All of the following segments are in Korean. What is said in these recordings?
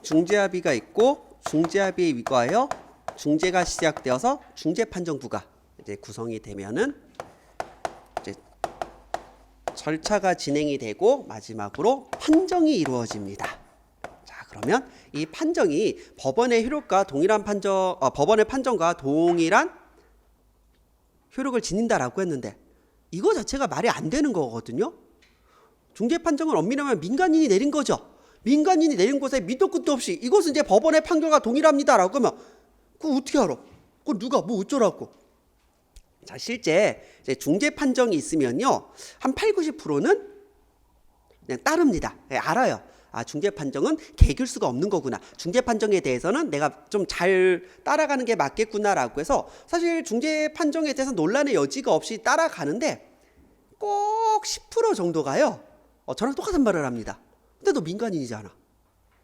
중재합의가 있고 중재합의에 위과하여 중재가 시작되어서 중재판정부가 이제 구성이 되면은 이제 절차가 진행이 되고 마지막으로 판정이 이루어집니다. 자, 그러면 이 판정이 법원의 효력과 동일한 법원의 판정과 동일한 효력을 지닌다라고 했는데 이거 자체가 말이 안 되는 거거든요. 중재 판정은 엄밀하면 민간인이 내린 거죠. 민간인이 내린 곳에 밑도 끝도 없이 이것은 이제 법원의 판결과 동일합니다라고 하면 그거 어떻게 알아? 그거 누가 뭐 어쩌라고? 자, 실제 이제 중재 판정이 있으면요 한 8, 90%는 그냥 따릅니다. 네, 알아요. 아, 중재 판정은 개길 수가 없는 거구나. 중재 판정에 대해서는 내가 좀 잘 따라가는 게 맞겠구나라고 해서 사실 중재 판정에 대해서 논란의 여지가 없이 따라가는데 꼭 10% 정도가요. 저랑 똑같은 말을 합니다. 근데 너 민간인이잖아.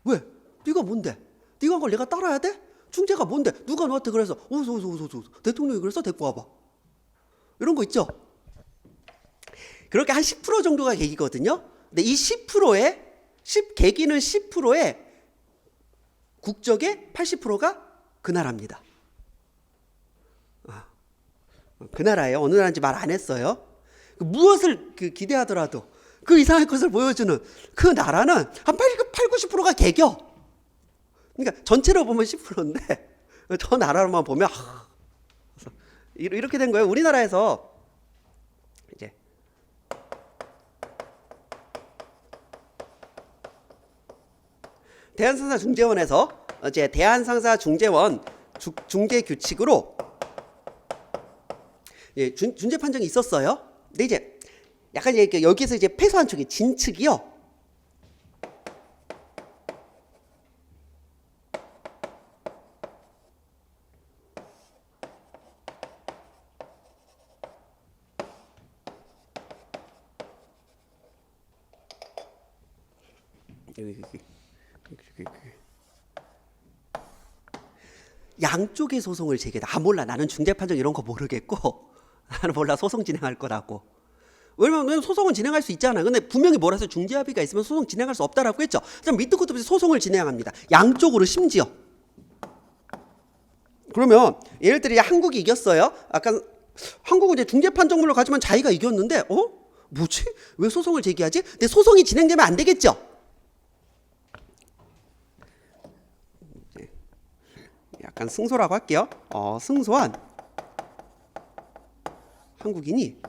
왜? 네가 뭔데? 네가 한 걸 내가 따라야 돼? 중재가 뭔데? 누가 너한테 그래서 오소 대통령이 그래서 데리고 와봐. 이런 거 있죠? 그렇게 한 10% 정도가 계기거든요. 근데 이 10%에 계기는 10%에 국적의 80%가 그 나라입니다. 그 나라예요. 어느 나라인지 말 안 했어요. 무엇을 기대하더라도 그 이상의 것을 보여주는 그 나라는 한 8, 90%가 개겨. 그러니까 전체로 보면 10%인데 저 나라로만 보면 이렇게 된 거예요. 우리나라에서 이제 대한상사중재원에서 이제 대한상사중재원 중재 규칙으로 중재 판정이 있었어요. 근데 이제 약간 이제 여기서 이제 패소한 쪽이 진측이요. 양쪽의 소송을 제기했다. 몰라. 나는 중재 판정 이런 거 모르겠고 나는 몰라. 소송 진행할 거라고. 왜냐면 소송은 진행할 수 있잖아. 근데 분명히 뭐라서 중재합의가 있으면 소송 진행할 수 없다라고 했죠. 그럼 밑도 끝도 없이 소송을 진행합니다. 양쪽으로 심지어. 그러면 예를 들어 한국이 이겼어요. 아까 한국은 이제 중재판정문을 가지면 자기가 이겼는데 뭐지? 왜 소송을 제기하지? 근데 소송이 진행되면 안 되겠죠. 약간 승소라고 할게요. 승소한 한국인이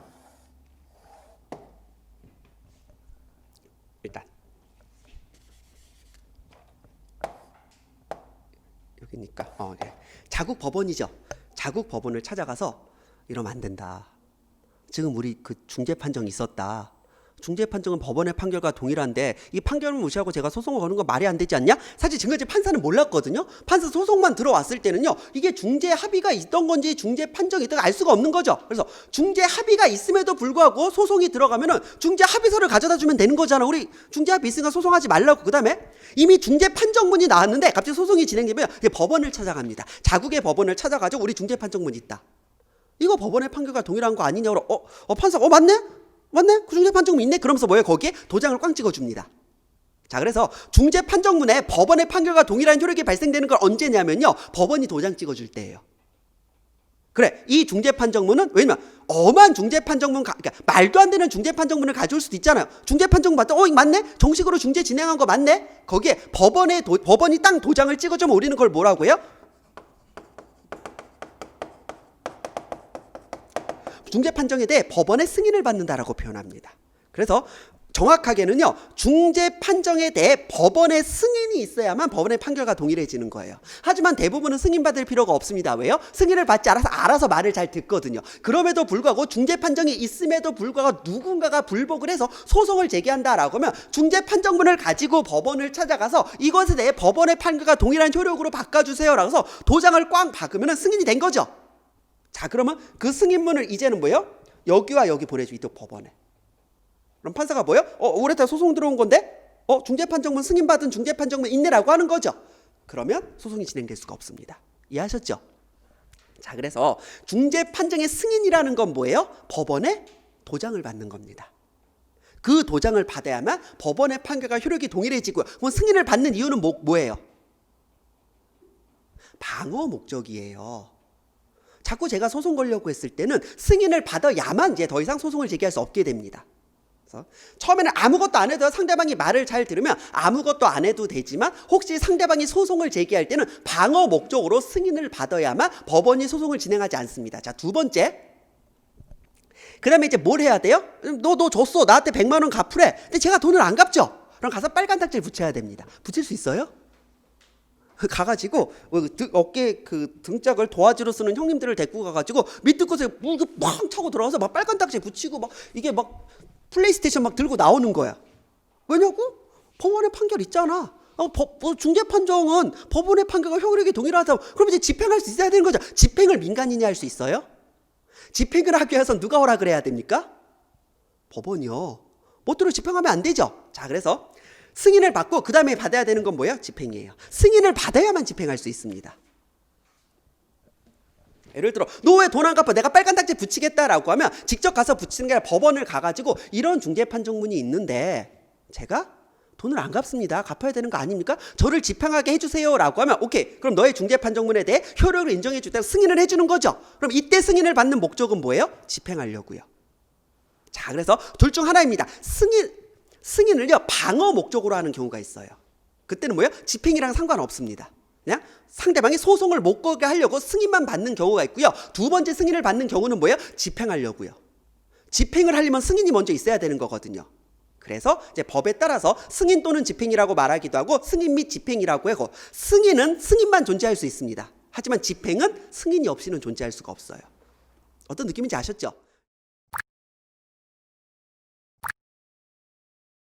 일단 여기니까 자국 법원이죠. 자국 법원을 찾아가서 이러면 안 된다. 지금 우리 그 중재 판정이 있었다. 중재 판정은 법원의 판결과 동일한데 이 판결을 무시하고 제가 소송을 거는 건 말이 안 되지 않냐? 사실 지금까지 판사는 몰랐거든요. 판사 소송만 들어왔을 때는요. 이게 중재 합의가 있던 건지 중재 판정이 있던 건지 알 수가 없는 거죠. 그래서 중재 합의가 있음에도 불구하고 소송이 들어가면은 중재 합의서를 가져다 주면 되는 거잖아. 우리 중재 합의 있으니까 소송하지 말라고. 그다음에 이미 중재 판정문이 나왔는데 갑자기 소송이 진행되면 법원을 찾아갑니다. 자국의 법원을 찾아가지고 우리 중재 판정문이 있다. 이거 법원의 판결과 동일한 거 아니냐고. 판사가 맞네? 그 중재 판정문 있네? 그러면서 뭐예요? 거기에 도장을 꽝 찍어줍니다. 자, 그래서 중재 판정문에 법원의 판결과 동일한 효력이 발생되는 건 언제냐면요. 법원이 도장 찍어줄 때예요. 그래, 이 중재 판정문은 왜냐면 엄한 중재 판정문, 그러니까 말도 안 되는 중재 판정문을 가져올 수도 있잖아요. 중재 판정문 봤다, 이거 맞네? 정식으로 중재 진행한 거 맞네? 거기에 법원이 땅 도장을 찍어주면 우리는 그걸 뭐라고 해요? 중재 판정에 대해 법원의 승인을 받는다라고 표현합니다. 그래서 정확하게는요. 중재 판정에 대해 법원의 승인이 있어야만 법원의 판결과 동일해지는 거예요. 하지만 대부분은 승인받을 필요가 없습니다. 왜요? 승인을 받지 알아서 말을 잘 듣거든요. 그럼에도 불구하고 중재 판정이 있음에도 불구하고 누군가가 불복을 해서 소송을 제기한다라고 하면 중재 판정문을 가지고 법원을 찾아가서 이것에 대해 법원의 판결과 동일한 효력으로 바꿔주세요라고 해서 도장을 꽝 박으면 승인이 된 거죠. 자, 그러면 그 승인문을 이제는 뭐예요? 여기와 여기 보내줘. 이쪽 법원에. 그럼 판사가 뭐예요? 우리한테 소송 들어온 건데 중재판정문 승인받은 중재판정문 있네라고 하는 거죠. 그러면 소송이 진행될 수가 없습니다. 이해하셨죠? 자, 그래서 중재 판정의 승인이라는 건 뭐예요? 법원의 도장을 받는 겁니다. 그 도장을 받아야만 법원의 판결과 효력이 동일해지고요. 그럼 승인을 받는 이유는 뭐예요? 방어 목적이에요. 자꾸 제가 소송 걸려고 했을 때는 승인을 받아야만 이제 더 이상 소송을 제기할 수 없게 됩니다. 그래서 처음에는 아무것도 안 해도 상대방이 말을 잘 들으면 아무것도 안 해도 되지만 혹시 상대방이 소송을 제기할 때는 방어 목적으로 승인을 받아야만 법원이 소송을 진행하지 않습니다. 자, 두 번째. 그 다음에 이제 뭘 해야 돼요? 너 줬어. 나한테 100만 원 갚으래. 근데 제가 돈을 안 갚죠? 그럼 가서 빨간 딱지를 붙여야 됩니다. 붙일 수 있어요? 가가지고 어깨 그 등짝을 도화지로 쓰는 형님들을 데리고 가가지고 밑에 곳에 막 차고 들어가서 막 빨간 딱지 붙이고 막 이게 막 플레이스테이션 막 들고 나오는 거야. 왜냐고? 법원의 판결 있잖아. 중재 판정은 법원의 판결과 효력이 동일하다. 그럼 이제 집행할 수 있어야 되는 거죠. 집행을 민간인이 할 수 있어요? 집행을 하기 위해서 누가 허락을 해야 됩니까? 법원이요. 멋대로 집행하면 안 되죠. 자, 그래서 승인을 받고 그 다음에 받아야 되는 건 뭐예요? 집행이에요. 승인을 받아야만 집행할 수 있습니다. 예를 들어 너 왜 돈 안 갚아? 내가 빨간 딱지 붙이겠다라고 하면 직접 가서 붙이는 게 아니라 법원을 가가지고 이런 중재 판정문이 있는데 제가 돈을 안 갚습니다. 갚아야 되는 거 아닙니까? 저를 집행하게 해주세요 라고 하면 오케이, 그럼 너의 중재 판정문에 대해 효력을 인정해 줄 때 승인을 해주는 거죠. 그럼 이때 승인을 받는 목적은 뭐예요? 집행하려고요. 자, 그래서 둘 중 하나입니다. 승인을요 방어 목적으로 하는 경우가 있어요. 그때는 뭐예요? 집행이랑 상관없습니다. 그냥 상대방이 소송을 못 걸게 하려고 승인만 받는 경우가 있고요. 두 번째 승인을 받는 경우는 뭐예요? 집행하려고요. 집행을 하려면 승인이 먼저 있어야 되는 거거든요. 그래서 이제 법에 따라서 승인 또는 집행이라고 말하기도 하고 승인 및 집행이라고 하고, 승인은 승인만 존재할 수 있습니다. 하지만 집행은 승인이 없이는 존재할 수가 없어요. 어떤 느낌인지 아셨죠?